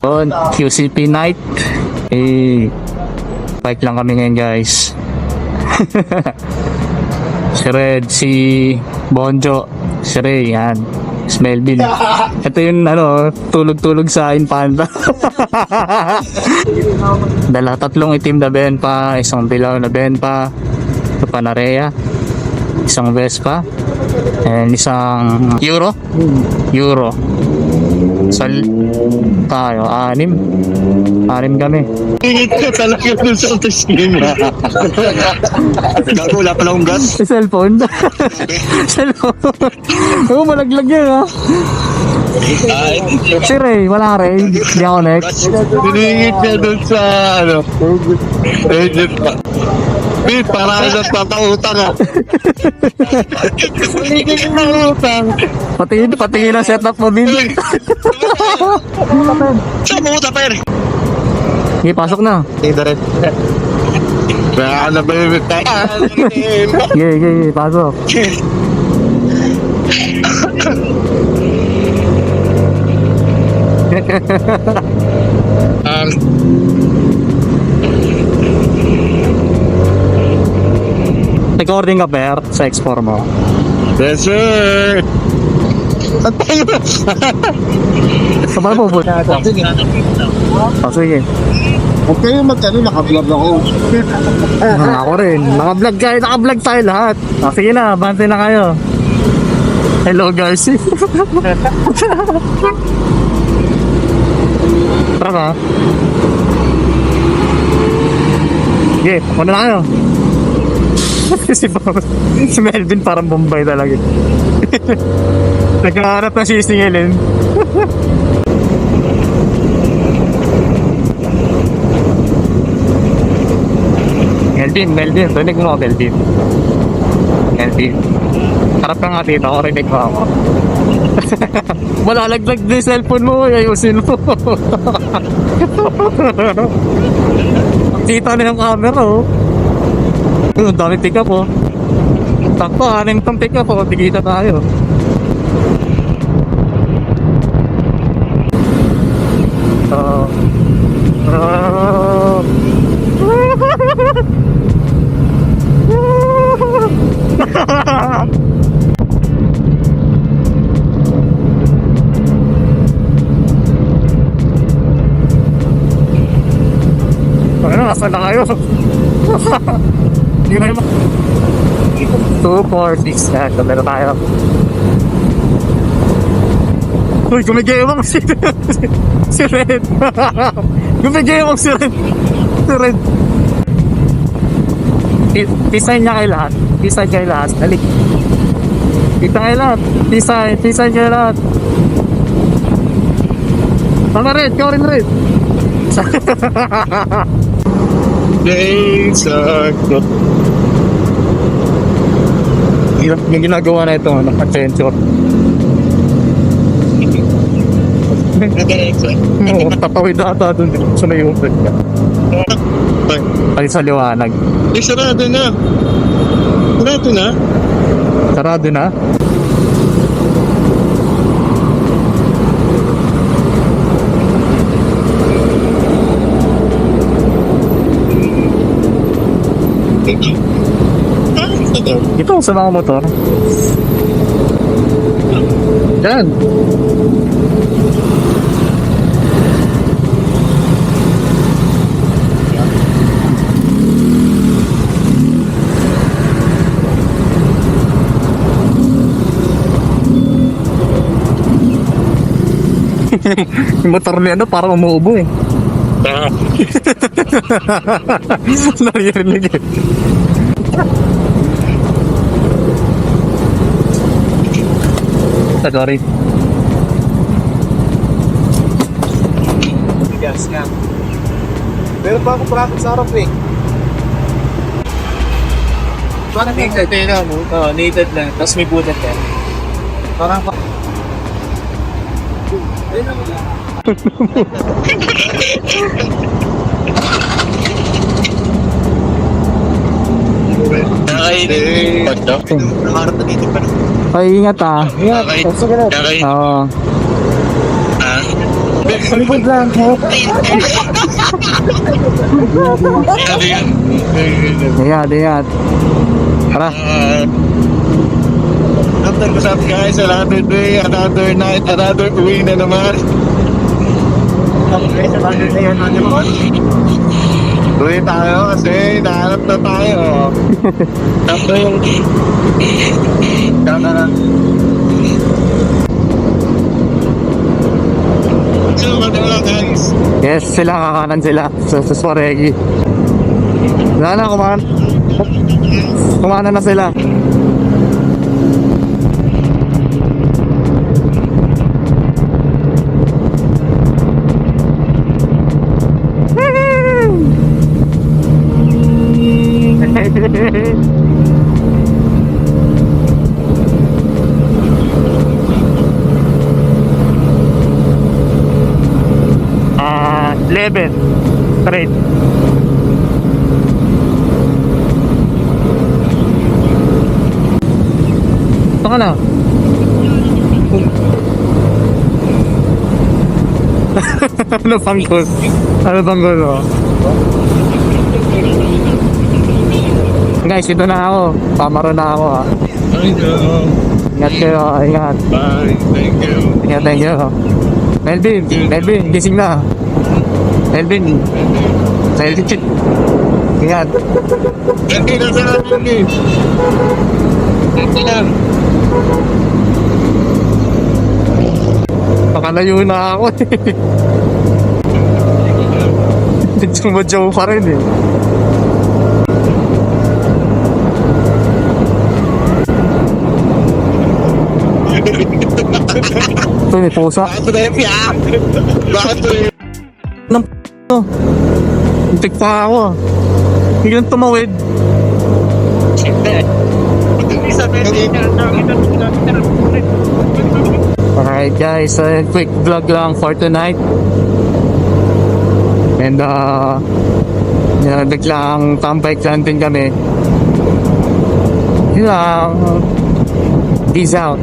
On QCP night. Bike lang kami ngayon, guys. Si Red, si Bonjo, si Ray, yan. Si Melvin. Ito yung tulog-tulog sa Infanta. Dala tatlong itim na Benpa, isang dilaw na Benpa, ito Panarea, isang Vespa, and isang Euro. Sal tayo, anim kami. Ingit ka talaga dun sa autoskin. Gago, wala pala akong gas. Cellphone. Oo, malaglag yan, ha. Si Ray, wala Ray. Hindi ako next. Hiningit niya dun sa agent pa. Pete, para ka nagpapautang, ha. Hiningit na utang. Patingin ang setup mo, Bin. Saan mo utang, Per? Okay, pasok na. Ito rin. Kaya na ba yung Okay, pasok. Recording ka, Per, sa X4 mo. Yes, sir. Saan ba po? Sige. Huwag kayo magkano, naka-vlog ako. Ako rin. Naka-vlog tayo lahat. Sige na, bante na kayo. Hello, guys. Tara ka. Sige, muna na kayo. Si Melvin parang Bombay talaga. Nagkaharap na sisingilin. Melvin, rinig mo ako, Melvin. Harap ka nga dito, ako rinig mo ako. Malalaglag na yung cellphone mo, ayusin mo. Kita na yung camera, oh. Ang dami pick up, oh. Takpo, 6 tong pick up, oh. Tigita tayo. Nasaan na kayo? Hindi na naman 2, 4, 6 na. Meron tayo. Uy, gumigewang si Red. Gumigewang si Red. Pisahin niya kayo lahat. Dali. Kita kayo lahat. Pisahin kayo lahat. Tama, Red. Ikaw rin, Red. Days are good. Yung ginagawa na ito, adventure. Tatawid na ata doon sa may umpet ka. Ay, sa liwanag. Sarado na. Sarado na? Ito sa mga motor. Yan. Yung motor niya parang umuubo eh. Naririnig eh. Sorry. Gas nga. Meron pa akong bracket sa harap eh. Parang nated. Oo, nated lang. Tapos may budat yan. Parang pa... Ayun naman lang. Nakaharap na dito pa. Ay, ingat ah. Ingat. Oo. Likod lang po. Ingat. Tara. What's up guys? Another day, another night, another uwi na naman. Uwi tayo kasi nahanap na tayo. Tapos yung... Kaka na. Lang guys. Yes, sila kakanan sila sa Swaregi. Wala na, kumanan na sila. Level straight. Ito ka na. Ano bang gusto? Ano bang gusto? Guys, ito na ako. Pamaro na ako ha. I know. Ingat kayo, ingat. Bye. Thank you. Ingat, thank you. Melvin, gising na. Melvin, silent. Ingat. Thank you na sa natin. Thank you lang. Pakalayo na ako eh. Jomo pa rin eh. Ito may pusa. Bakit na yung piyak? Bakit na yung... Nang p***o. Muntik pa ako. Biglang tumawid. Alright guys, quick vlog lang for tonight. And biglang tambay lang din kami. Yun lang. Peace out.